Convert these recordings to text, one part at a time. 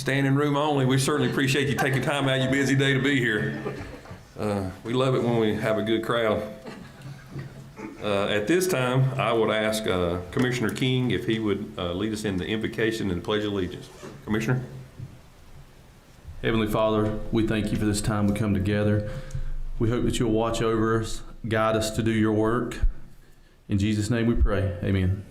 standing room only. We certainly appreciate you taking time out of your busy day to be here. We love it when we have a good crowd. At this time, I would ask Commissioner King if he would lead us in the invocation and pledge of allegiance. Commissioner? Heavenly Father, we thank you for this time we come together. We hope that you'll watch over us, guide us to do your work. In Jesus' name we pray. Amen.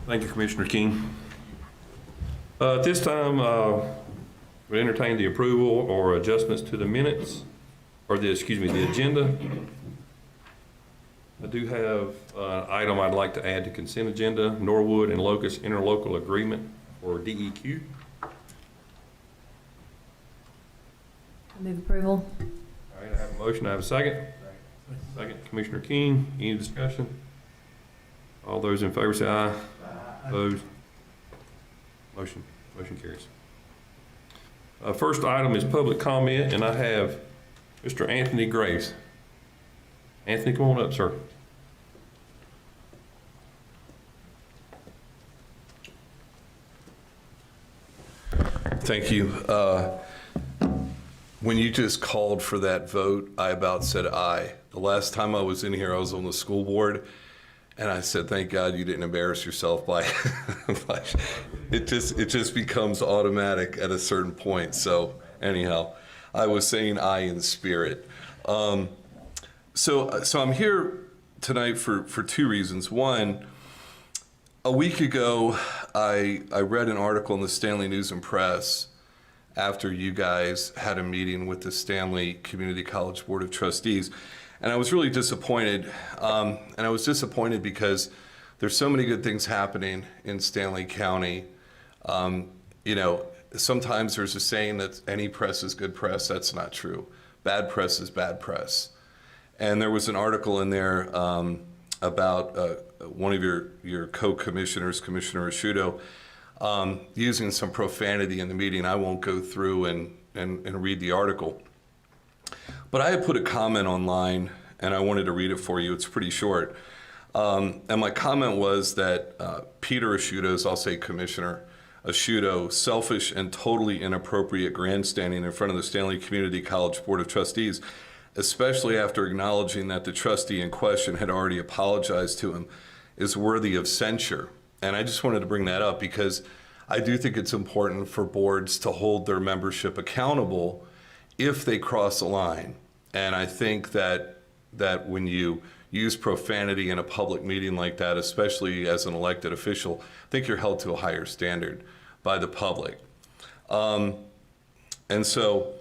Thank you, Commissioner King. At this time, we entertain the approval or adjustments to the minutes, or the agenda. I do have an item I'd like to add to consent agenda, Norwood and Locust Interlocal Agreement, or DEQ. I move approval. All right, I have a motion, I have a second. Second, Commissioner King, any discussion? All those in favor say aye. Opposed? Motion carries. First item is public comment, and I have Mr. Anthony Graves. Anthony, come on up, sir. Thank you. When you just called for that vote, I about said aye. The last time I was in here, I was on the school board, and I said, thank God you didn't embarrass yourself by, it just becomes automatic at a certain point. So anyhow, I was saying aye in spirit. So I'm here tonight for two reasons. One, a week ago, I read an article in the Stanley News and Press after you guys had a meeting with the Stanley Community College Board of Trustees. And I was really disappointed. And I was disappointed because there's so many good things happening in Stanley County. You know, sometimes there's a saying that any press is good press. That's not true. Bad press is bad press. And there was an article in there about one of your co-commissioners, Commissioner Asciutto, using some profanity in the meeting. I won't go through and read the article. But I had put a comment online, and I wanted to read it for you. It's pretty short. And my comment was that Peter Asciutto's, I'll say Commissioner Asciutto, selfish and totally inappropriate grandstanding in front of the Stanley Community College Board of Trustees, especially after acknowledging that the trustee in question had already apologized to him, is worthy of censure. And I just wanted to bring that up because I do think it's important for boards to hold their membership accountable if they cross a line. And I think that when you use profanity in a public meeting like that, especially as an elected official, I think you're held to a higher standard by the public. And so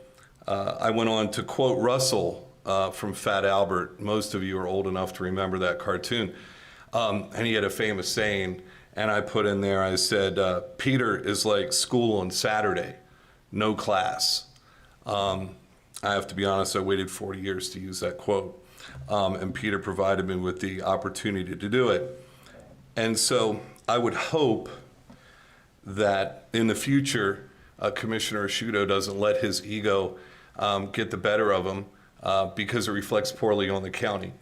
I went on to quote Russell from Fat Albert. Most of you are old enough to remember that cartoon. And he had a famous saying, and I put in there, I said, Peter is like school on Saturday, no class. I have to be honest, I waited 40 years to use that quote. And Peter provided me with the opportunity to do it. And so I would hope that in the future, Commissioner Asciutto doesn't let his ego get the better of him because it reflects poorly on the county.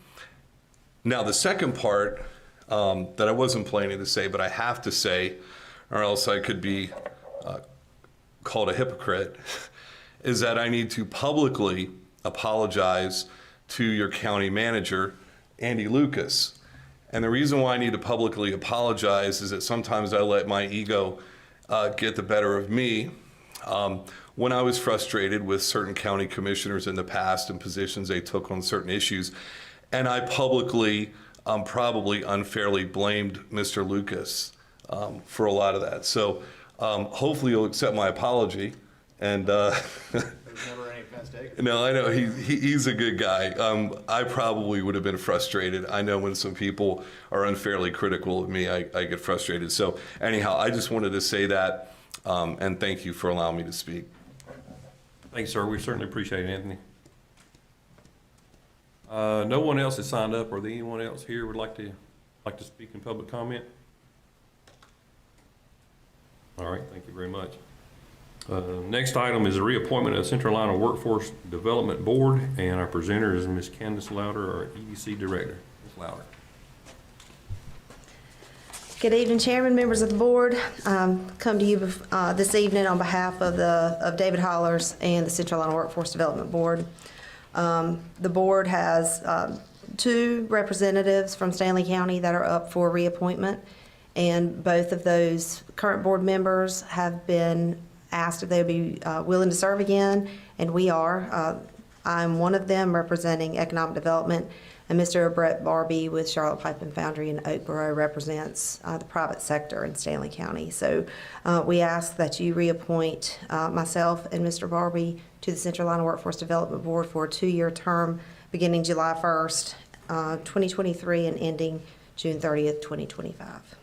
Now, the second part that I wasn't planning to say, but I have to say, or else I could be called a hypocrite, is that I need to publicly apologize to your county manager, Andy Lucas. And the reason why I need to publicly apologize is that sometimes I let my ego get the better of me. When I was frustrated with certain county commissioners in the past and positions they took on certain issues, and I publicly probably unfairly blamed Mr. Lucas for a lot of that. So hopefully you'll accept my apology. And There's never any offense taken. no, I know he's a good guy. I probably would have been frustrated. I know when some people are unfairly critical of me, I get frustrated. So anyhow, I just wanted to say that, and thank you for allowing me to speak. Thanks, sir. We certainly appreciate it, Anthony. No one else has signed up, or anyone else here would like to like to speak in public comment? All right, thank you very much. Next item is a reappointment of Central Carolina Workforce Development Board, and our presenter is Ms. Candace Louder, our EDC Director. Ms. Louder. Good evening, Chairman, members of the board. Come to you this evening on behalf of David Hollers and the Central Carolina Workforce Development Board. The board has 2 representatives from Stanley County that are up for reappointment, and both of those current board members have been asked if they would be willing to serve again, and we are. I'm one of them representing economic development, and Mr. Brett Barbie with Charlotte Pipe and Foundry in Oakboro represents the private sector in Stanley County. So we ask that you reappoint myself and Mr. Barbie to the Central Carolina Workforce Development Board for a 2-year term beginning July 1st, 2023 and ending June 30th, 2025.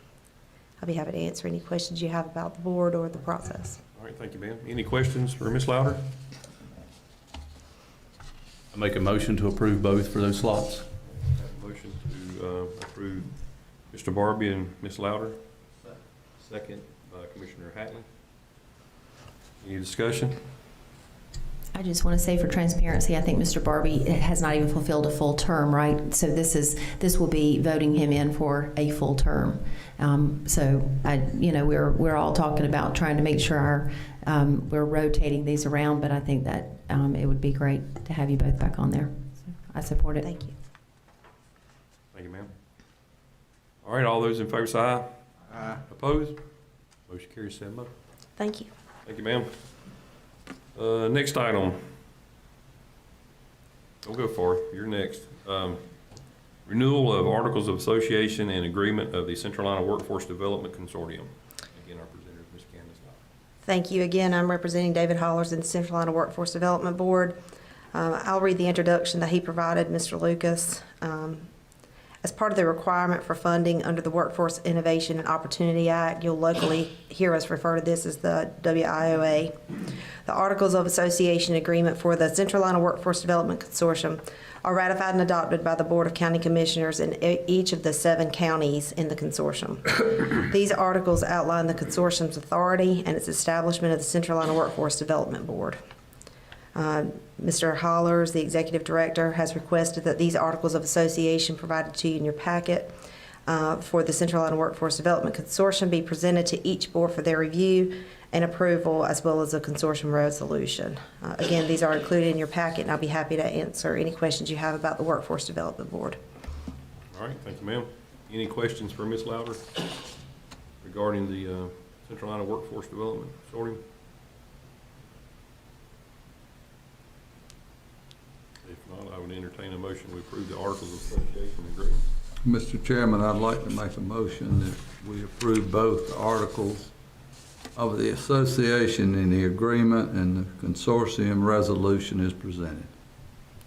I'll be happy to answer any questions you have about the board or the process. All right, thank you, ma'am. Any questions for Ms. Louder? I make a motion to approve both for those slots. Have a motion to approve Mr. Barbie and Ms. Louder. Second by Commissioner Hatley. Any discussion? I just want to say for transparency, I think Mr. Barbie has not even fulfilled a full term, right? So this will be voting him in for a full term. We're all talking about trying to make sure we're rotating these around, but I think that it would be great to have you both back on there. So I support it. Thank you. Thank you, ma'am. All right, all those in favor say aye. Aye. Opposed? Motion carries 7-0. Thank you. Thank you, ma'am. Next item. Don't go far. You're next. Renewal of Articles of Association and Agreement of the Central Carolina Workforce Development Consortium. Again, our presenter is Ms. Candace Louder. Thank you again. I'm representing David Hollers and the Central Carolina Workforce Development Board. I'll read the introduction that he provided, Mr. Lucas. As part of the requirement for funding under the Workforce Innovation and Opportunity Act, you'll locally hear us refer to this as the WIOA. The Articles of Association Agreement for the Central Carolina Workforce Development Consortium are ratified and adopted by the Board of County Commissioners in each of the 7 counties in the consortium. These articles outline the consortium's authority and its establishment of the Central Carolina Workforce Development Board. Mr. Hollers, the Executive Director, has requested that these Articles of Association provided to you in your packet for the Central Carolina Workforce Development Consortium be presented to each board for their review and approval, as well as a consortium resolution. Again, these are included in your packet, and I'll be happy to answer any questions you have about the Workforce Development Board. All right, thank you, ma'am. Any questions for Ms. Louder regarding the Central Carolina Workforce Development Consortium? If not, I would entertain a motion to approve the Articles of Association Agreement. Mr. Chairman, I'd like to make a motion that we approve both the articles of the association and the agreement, and the consortium resolution is presented.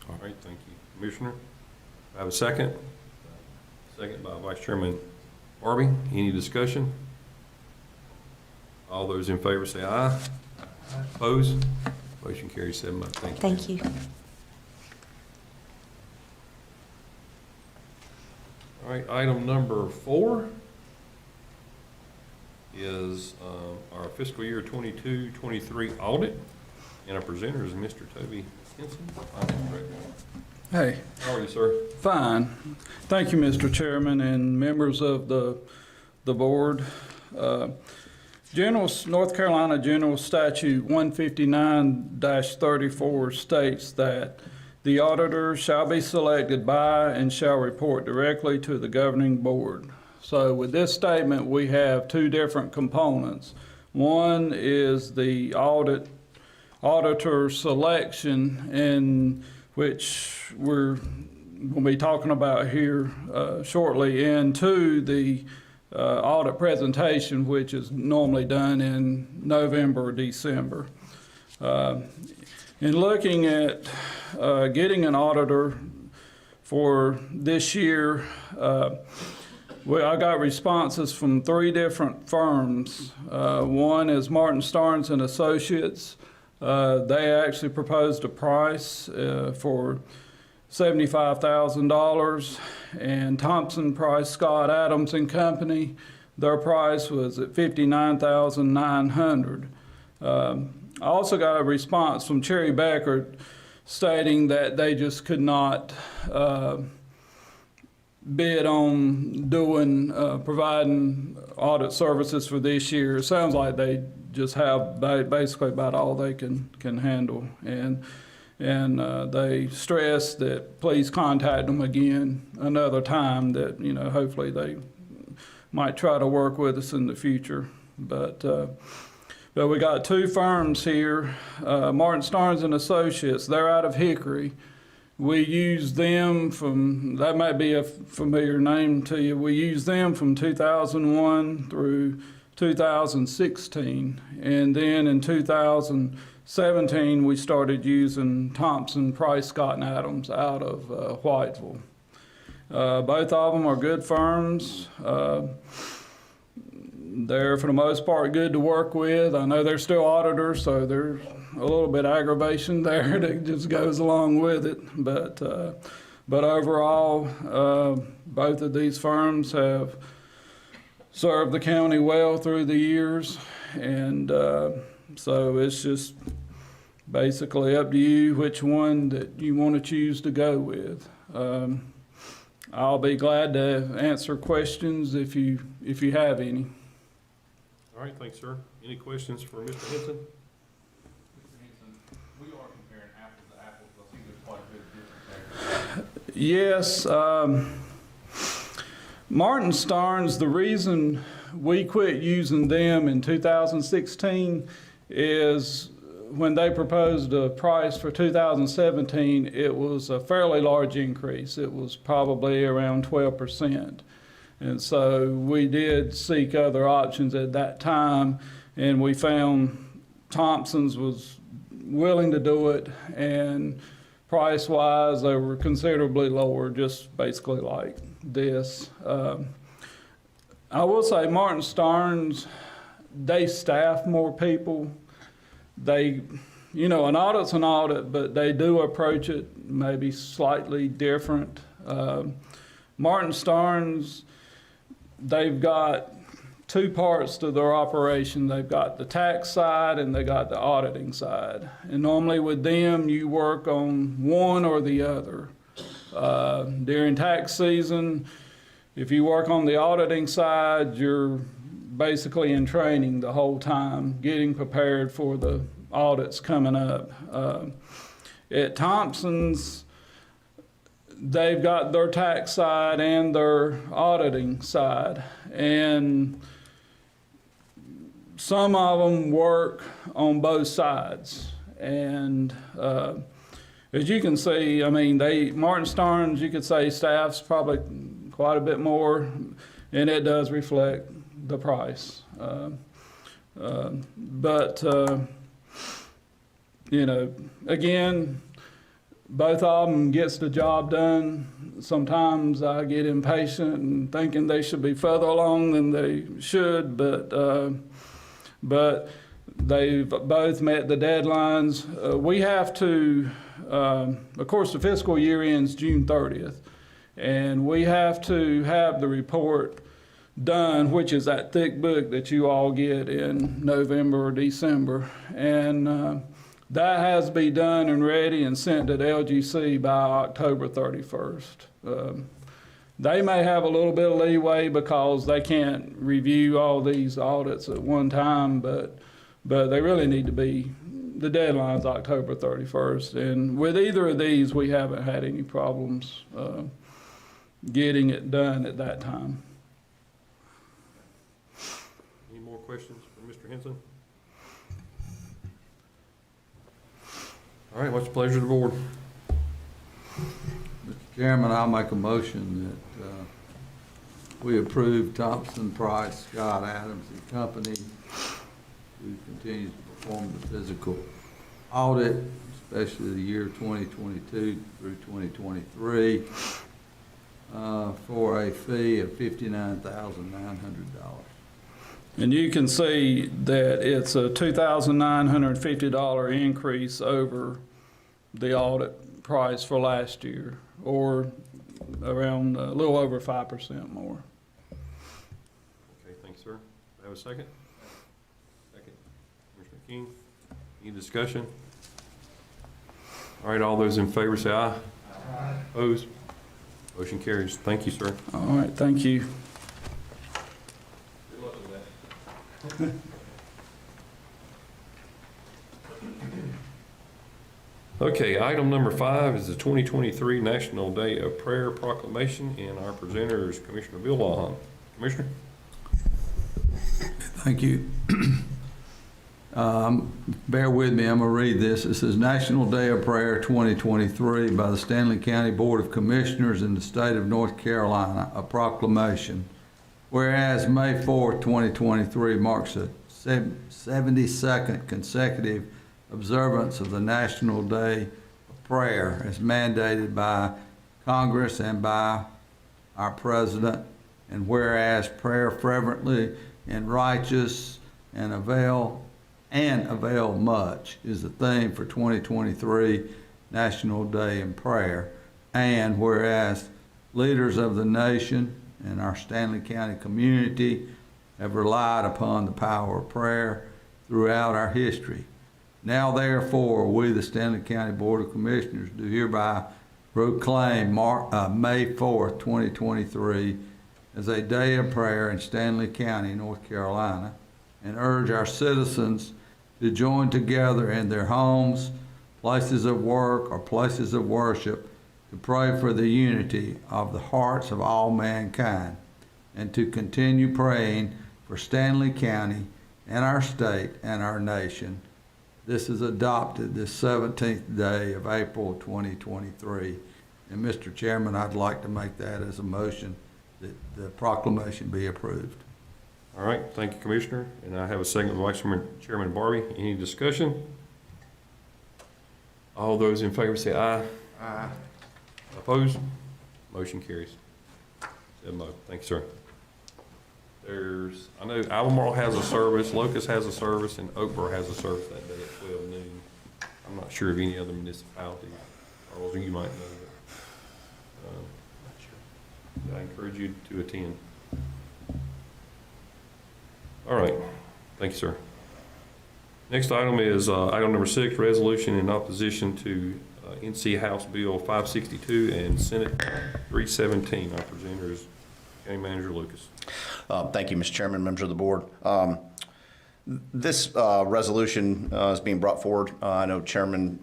All right, thank you. Commissioner, I have a second. Second by Vice Chairman Barbie. Any discussion? All those in favor say aye. Opposed? Motion carries 7-0. Thank you. Thank you. All right, item number 4 is our fiscal year 22-23 audit, and our presenter is Mr. Toby Henson, Finance Director. Hey, How are you, sir? fine. Thank you, Mr. Chairman and members of the board. North Carolina General Statute 159-34 states that the auditor shall be selected by and shall report directly to the governing board. So with this statement, we have 2 different components. One is the auditor selection, in which we're going to be talking about here shortly, and 2, the audit presentation, which is normally done in November or December. In looking at getting an auditor for this year, I got responses from 3 different firms. One is Martin Starnes and Associates. They actually proposed a price for $75,000. And Thompson Price Scott Adams and Company, their price was at $59,900. I also got a response from Cherry Becker stating that they just could not bid on providing audit services for this year. It sounds like they just have basically about all they can handle. And they stress that please contact them again another time, that, you know, hopefully they might try to work with us in the future. But we got two firms here, Martin Starnes and Associates. They're out of Hickory. We use them from, that might be a familiar name to you, we used them from 2001 through 2016. And then in 2017, we started using Thompson, Price, Scott, and Adams out of Whiteville. Both of them are good firms. They're, for the most part, good to work with. I know they're still auditors, so there's a little bit of aggravation there that just goes along with it. But overall, both of these firms have served the county well through the years. And so it's just basically up to you which one that you want to choose to go with. I'll be glad to answer questions if you have any. All right, thanks, sir. Any questions for Mr. Henson? Mr. Henson, we are comparing apples to apples. I think there's quite a bit of difference there. Yes. Martin Starnes, the reason we quit using them in 2016 is when they proposed a price for 2017, it was a fairly large increase. It was probably around 12%. And so we did seek other options at that time, and we found Thompson's was willing to do it, and price-wise, they were considerably lower, just basically like this. I will say Martin Starnes, they staff more people. They, you know, an audit's an audit, but they do approach it maybe slightly different. Martin Starnes, they've got two parts to their operation. They've got the tax side and they got the auditing side. And normally with them, you work on one or the other. During tax season, if you work on the auditing side, you're basically in training the whole time, getting prepared for the audits coming up. At Thompson's, they've got their tax side and their auditing side, and some of them work on both sides. And as you can see, I mean, Martin Starnes, you could say staff's probably quite a bit more, and it does reflect the price. But you know, again, both of them gets the job done. Sometimes I get impatient and thinking they should be further along than they should, but they've both met the deadlines. We have to, of course, the fiscal year ends June 30th, and we have to have the report done, which is that thick book that you all get in November or December. And that has to be done and ready and sent to the LGC by October 31st. They may have a little bit of leeway because they can't review all these audits at one time, but they really need to be, the deadline's October 31st. And with either of these, we haven't had any problems getting it done at that time. Any more questions for Mr. Henson? All right, what's the pleasure of the board? Mr. Chairman, I'll make a motion that we approve Thompson, Price, Scott, Adams and Company who continues to perform the physical audit, especially the year 2022 through 2023, for a fee of $59,900. And you can see that it's a $2,950 increase over the audit price for last year. or around a little over 5% more. Okay, thanks, sir. Do I have a second? Second. Commissioner King, any discussion? All right, all those in favor say aye. Aye. Opposed? Motion carries. Thank you, sir. All right, thank you. Good luck with that. Okay, item number 5 is the 2023 National Day of Prayer Proclamation, and our presenter is Commissioner Bill Lawhon. Commissioner? Thank you. Bear with me, I'm going to read this. It says National Day of Prayer 2023 by the Stanley County Board of Commissioners in the state of North Carolina, a proclamation. Whereas May 4th, 2023 marks the 72nd consecutive observance of the National Day of Prayer as mandated by Congress and by our President. And whereas prayer fervently and righteous and avail much is the theme for 2023 National Day in Prayer. And whereas leaders of the nation and our Stanley County community have relied upon the power of prayer throughout our history. Now therefore, we, the Stanley County Board of Commissioners, do hereby proclaim May 4th, 2023 as a day of prayer in Stanley County, North Carolina, and urge our citizens to join together in their homes, places of work, or places of worship to pray for the unity of the hearts of all mankind, and to continue praying for Stanley County and our state and our nation. This is adopted this 17th day of April 2023. And Mr. Chairman, I'd like to make that as a motion that the proclamation be approved. All right, thank you, Commissioner. And I have a second by Vice Chairman Barbie. Any discussion? All those in favor say aye. Aye. Opposed? Motion carries. 7-0. Thank you, sir. I know Albemarle has a service, Locust has a service, and Oakboro has a service that day at 12 noon. I'm not sure of any other municipalities. Charles, you might know, but I encourage you to attend. All right. Thank you, sir. Next item is item number 6, resolution in opposition to NC House Bill 562 and Senate 317. Our presenter is County Manager Lucas. Thank you, Mr. Chairman, members of the board. This resolution is being brought forward. I know Chairman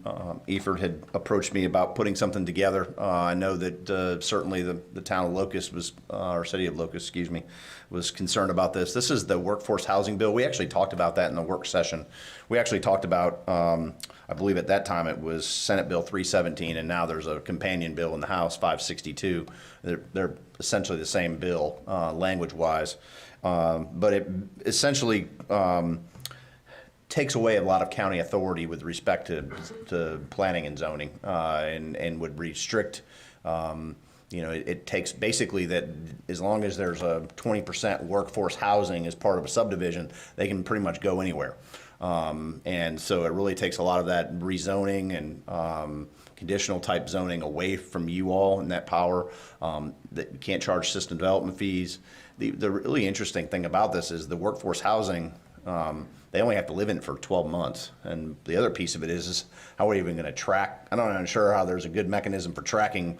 Eford had approached me about putting something together. I know that certainly the town of Locust was, or city of Locust, excuse me, was concerned about this. This is the workforce housing bill. We actually talked about that in the work session. We actually talked about, I believe at that time it was Senate Bill 317, and now there's a companion bill in the House, 562. They're essentially the same bill, language-wise. But it essentially takes away a lot of county authority with respect to planning and zoning, and would restrict, it takes basically that as long as there's a 20% workforce housing as part of a subdivision, they can pretty much go anywhere. And so it really takes a lot of that rezoning and conditional type zoning away from you all and that power, that you can't charge system development fees. The really interesting thing about this is the workforce housing, they only have to live in it for 12 months. And the other piece of it is how are we even going to track? I'm not sure how there's a good mechanism for tracking,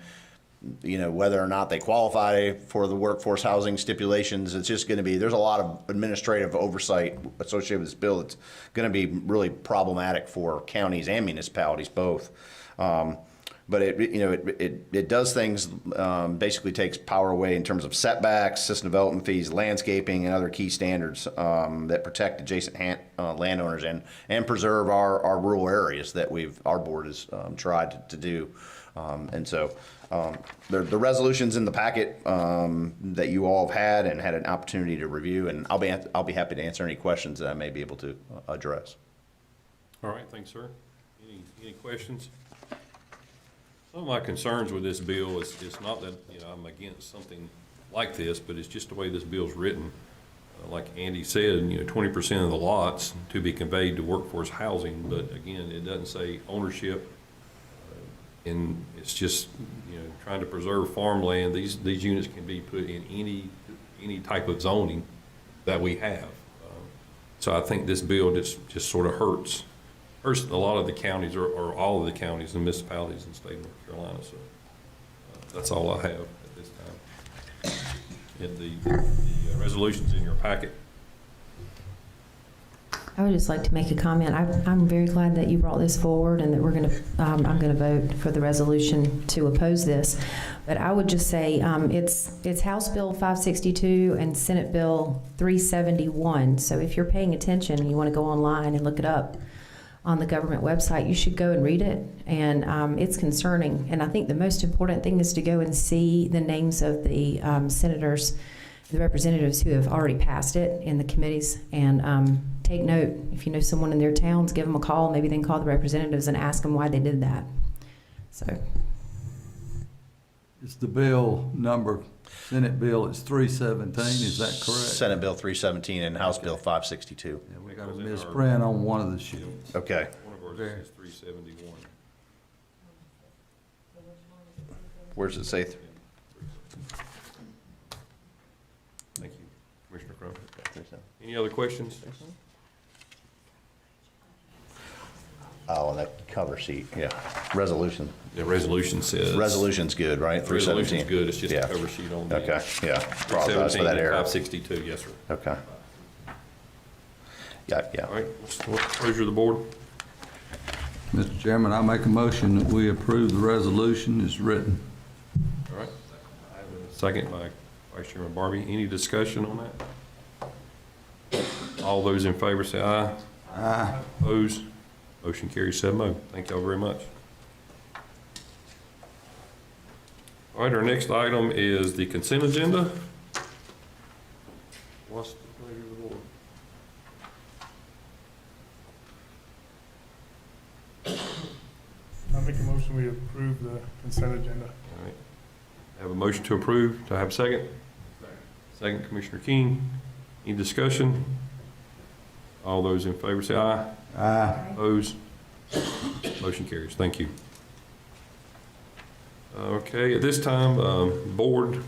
whether or not they qualify for the workforce housing stipulations. It's just going to be, there's a lot of administrative oversight associated with this bill that's going to be really problematic for counties and municipalities both. But it does things, basically takes power away in terms of setbacks, system development fees, landscaping, and other key standards that protect adjacent landowners and preserve our rural areas that our board has tried to do. And so the resolution's in the packet that you all have had and had an opportunity to review, and I'll be happy to answer any questions that I may be able to address. All right, thanks, sir. Any questions? Some of my concerns with this bill is it's not that I'm against something like this, but it's just the way this bill's written. Like Andy said, 20% of the lots to be conveyed to workforce housing, but again, it doesn't say ownership. And it's just, trying to preserve farmland. These units can be put in any type of zoning that we have. So I think this bill just sort of hurts a lot of the counties or all of the counties and municipalities in the state of North Carolina. So that's all I have at this time. And the resolution's in your packet. I would just like to make a comment. I'm very glad that you brought this forward and that I'm going to vote for the resolution to oppose this. But I would just say it's House Bill 562 and Senate Bill 371. So if you're paying attention and you want to go online and look it up on the government website, you should go and read it. And it's concerning. And I think the most important thing is to go and see the names of the senators, the representatives who have already passed it in the committees, and take note. If you know someone in their towns, give them a call. Maybe they can call the representatives and ask them why they did that. So It's the bill number, Senate bill is 317, is that correct? Senate Bill 317 and House Bill 562. Yeah, we got a misprint on one of the sheets. Okay. One of ours is 371. Where's it say? Thank you, Commissioner Crum. Any other questions? Oh, on that cover sheet, yeah. Resolution. The resolution says. Resolution's good, right? The resolution's 317. good, it's just a Yeah. cover sheet on the. Okay, yeah. Apologize for 17 that and error. 562, yes, sir. Okay. Yeah, yeah. All right, what's the pleasure of the board? Mr. Chairman, I make a motion that we approve the resolution as written. All right. I have a second by Vice Chairman Barbie. Any discussion on that? All those in favor say aye. Aye. Opposed? Motion carries 7-0. Thank y'all very much. All right, our next item is the consent agenda. What's the pleasure of the board? I make a motion we approve the consent agenda. All right. I have a motion to approve. Do I have a second? Second, Commissioner King. Any discussion? All those in favor say aye. Aye. Opposed? Motion carries. Thank you. Okay, at this time, board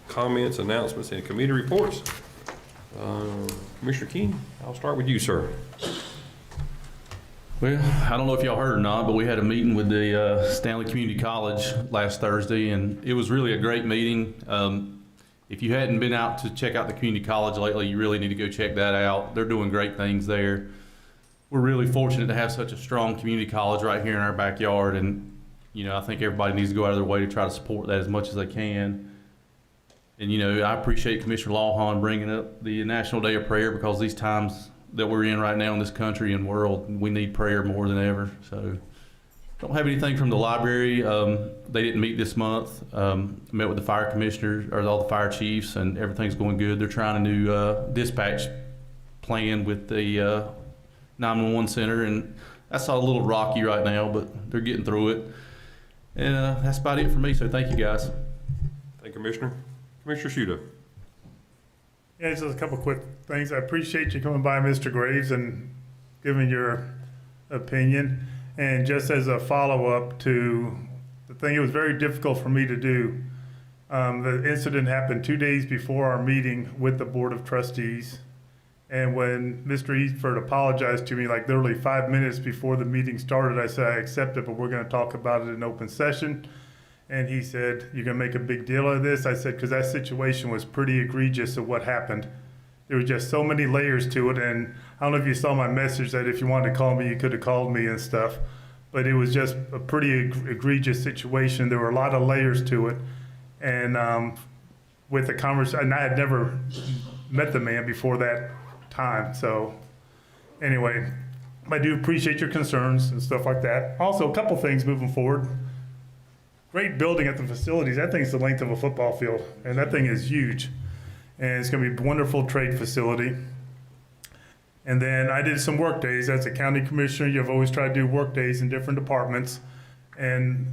comments, announcements, and committee reports. Commissioner King, I'll start with you, sir. Well, I don't know if y'all heard or not, but we had a meeting with the Stanley Community College last Thursday, and it was really a great meeting. If you hadn't been out to check out the community college lately, you really need to go check that out. They're doing great things there. We're really fortunate to have such a strong community college right here in our backyard, and I think everybody needs to go out of their way to try to support that as much as they can. And I appreciate Commissioner Lawhon bringing up the National Day of Prayer, because these times that we're in right now in this country and world, we need prayer more than ever. So don't have anything from the library. They didn't meet this month. Met with the fire commissioners, or all the fire chiefs, and everything's going good. They're trying a new dispatch plan with the 911 center, and that's a little rocky right now, but they're getting through it. And that's about it for me, so thank you guys. Thank you, Commissioner. Commissioner Shudo. Yeah, just a couple quick things. I appreciate you coming by, Mr. Graves, and giving your opinion. And just as a follow-up to the thing, it was very difficult for me to do. The incident happened 2 days before our meeting with the Board of Trustees. And when Mr. Eastford apologized to me, like literally 5 minutes before the meeting started, I said, I accept it, but we're going to talk about it in open session. And he said, you're going to make a big deal of this? I said, because that situation was pretty egregious of what happened. There were just so many layers to it. And I don't know if you saw my message that if you wanted to call me, you could have called me and stuff. But it was just a pretty egregious situation. There were a lot of layers to it. And with the conversation, and I had never met the man before that time. So anyway, I do appreciate your concerns and stuff like that. Also, a couple things moving forward. Great building at the facilities. That thing's the length of a football field, and that thing is huge. And it's going to be a wonderful trade facility. And then I did some work days as a county commissioner. You've always tried to do work days in different departments. And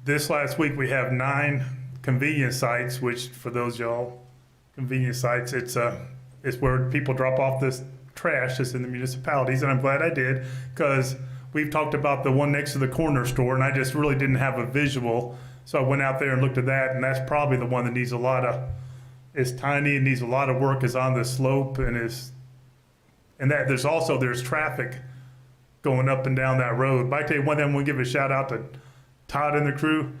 this last week we have 9 convenience sites, which for those y'all, convenience sites, it's where people drop off this trash that's in the municipalities. And I'm glad I did, because we've talked about the one next to the corner store, and I just really didn't have a visual. So I went out there and looked at that, and that's probably the one that needs a lot of, it's tiny and needs a lot of work, is on the slope, and that there's traffic going up and down that road. But I tell you one thing, I'm gonna give a shout out to Todd and the crew.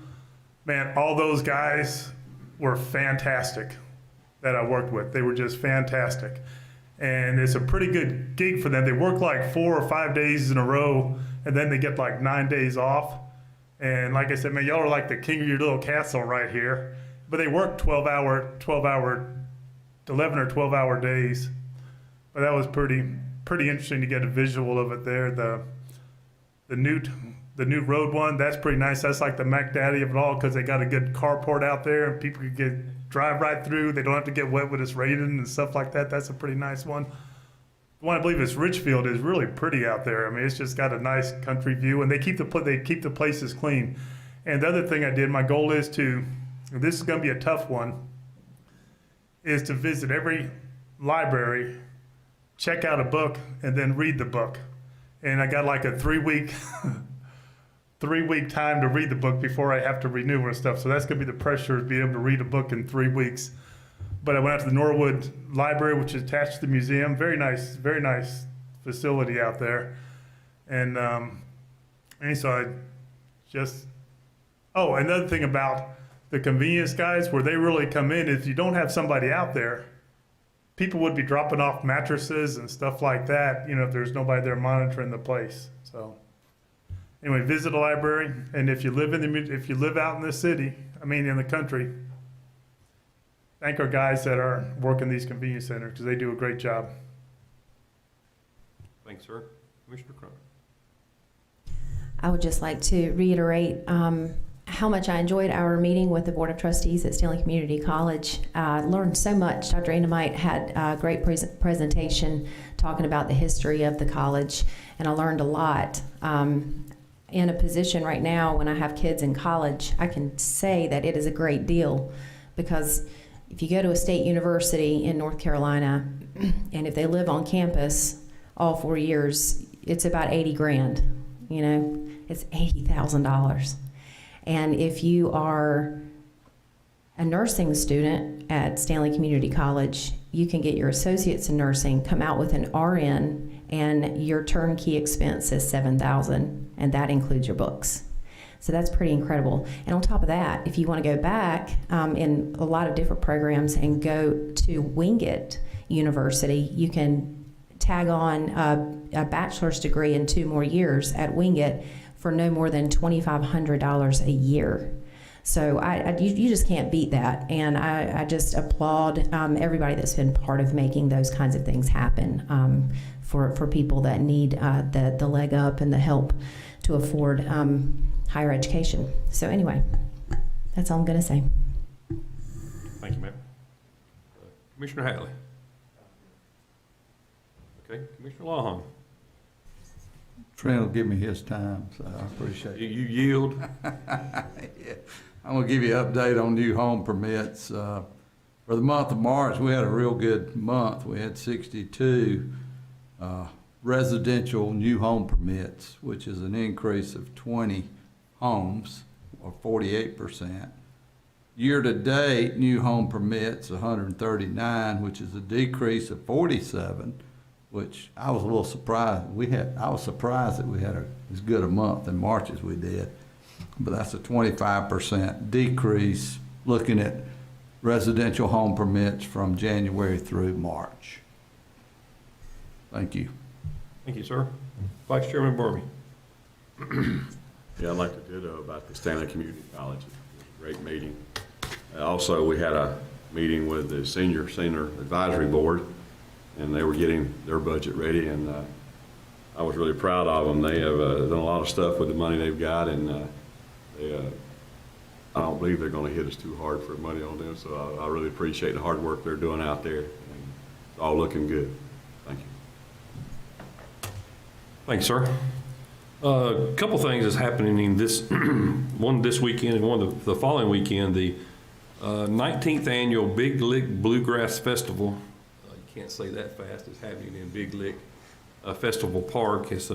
Man, all those guys were fantastic that I worked with. They were just fantastic. And it's a pretty good gig for them. They work like 4 or 5 days in a row, and then they get like 9 days off. And like I said, man, y'all are like the king of your little castle right here. But they work 11 or 12-hour days. But that was pretty interesting to get a visual of it there. The new road one, that's pretty nice. That's like the Mac Daddy of it all, because they got a good carport out there and people can drive right through. They don't have to get wet when it's raining and stuff like that. That's a pretty nice one. The one I believe is Richfield is really pretty out there. I mean, it's just got a nice country view, and they keep the places clean. And the other thing I did, my goal is to, this is going to be a tough one, is to visit every library, check out a book, and then read the book. And I got like a 3-week time to read the book before I have to renew and stuff. So that's gonna be the pressure, of being able to read a book in 3 weeks. But I went out to the Norwood Library, which is attached to the museum. Very nice facility out there. And so I just, another thing about the convenience guys, where they really come in, is you don't have somebody out there, people would be dropping off mattresses and stuff like that, if there's nobody there monitoring the place. So anyway, visit a library, and if you live out in the city, in the country, thank our guys that are working these convenience centers, because they do a great job. Thanks, sir. Commissioner Crump. I would just like to reiterate how much I enjoyed our meeting with the Board of Trustees at Stanley Community College. Learned so much. Dr. Anamite had a great presentation talking about the history of the college, and I learned a lot. In a position right now when I have kids in college, I can say that it is a great deal, because if you go to a state university in North Carolina, and if they live on campus all 4 years, it's about 80 grand, it's $80,000. And if you are a nursing student at Stanley Community College, you can get your associates in nursing, come out with an RN, and your turnkey expense is $7,000, and that includes your books. So that's pretty incredible. And on top of that, if you want to go back in a lot of different programs and go to Wingate University, you can tag on a bachelor's degree in 2 more years at Wingate for no more than $2,500 a year. So you just can't beat that. And I just applaud everybody that's been part of making those kinds of things happen for people that need the leg up and the help to afford higher education. So anyway, that's all I'm going to say. Thank you, ma'am. Commissioner Hatley. Okay, Commissioner Lawhon. Trent will give me his time, so I appreciate it. You yield. Yeah. I'm going to give you an update on new home permits. For the month of March, we had a real good month. We had 62 residential new home permits, which is an increase of 20 homes, or 48%. Year-to-date, new home permits, 139, which is a decrease of 47, which I was a little surprised. I was surprised that we had as good a month in March as we did. But that's a 25% decrease looking at residential home permits from January through March. Thank you. Thank you, sir. Vice Chairman Borby. Yeah, I'd like to ditto about the Stanley Community College. It was a great meeting. Also, we had a meeting with the Senior Advisory Board, and they were getting their budget ready, and I was really proud of them. They have done a lot of stuff with the money they've got, and I don't believe they're going to hit us too hard for money on them, so I really appreciate the hard work they're doing out there. And it's all looking good. Thank you. Thanks, sir. A couple things is happening in this, one this weekend and one the following weekend. The 19th annual Big Lick Bluegrass Festival, you can't say that fast, is happening in Big Lick. Festival Park. It's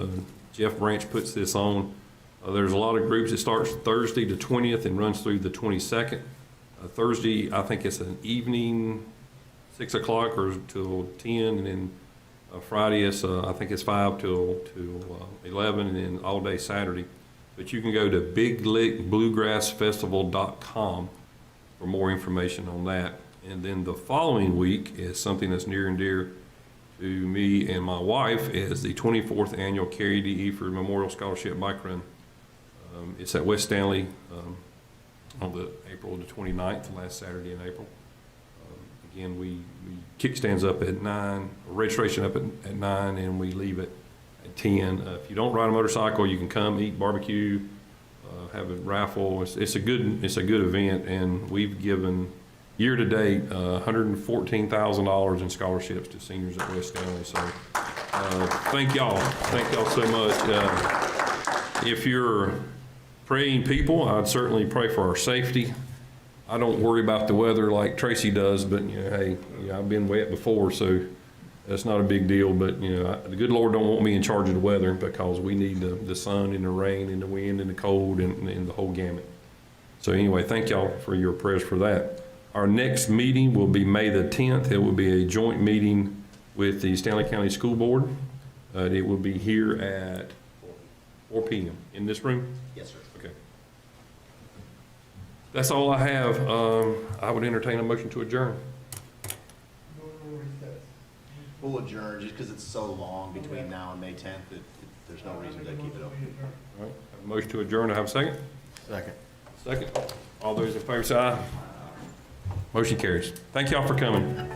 Jeff Branch puts this on. There's a lot of groups. It starts Thursday the 20th and runs through the 22nd. Thursday, I think it's an evening, 6 o'clock or till 10, and then Friday is I think it's 5 till 11, and then all day Saturday. But you can go to biglickbluegrassfestival.com for more information on that. And then the following week is something that's near and dear to me and my wife, is the 24th annual Carrie D. Eford Memorial Scholarship Bike Run. It's at West Stanley on the April the 29th, the last Saturday in April. Again, we kickstands up at 9, registration up at 9, and we leave at 10. If you don't ride a motorcycle, you can come eat barbecue, have a raffle. It's a good event, and we've given year to date $114,000 in scholarships to seniors at West Stanley. So thank y'all so much. If you're praying people, I'd certainly pray for our safety. I don't worry about the weather like Tracy does, but hey, I've been wet before, so that's not a big deal. But the good Lord don't want me in charge of the weather, because we need the sun and the rain and the wind and the cold and the whole gamut. So anyway, thank y'all for your prayers for that. Our next meeting will be May the 10th. It will be a joint meeting with the Stanley County School Board. It will be here at 4 p.m. in this room. Yes, sir. Okay. That's all I have. I would entertain a motion to adjourn. We'll adjourn just because it's so long between now and May 10th that there's no reason to keep it open. All right. Have a motion to adjourn. I have a second. Second. All those in favor say aye. Motion carries. Thank y'all for coming.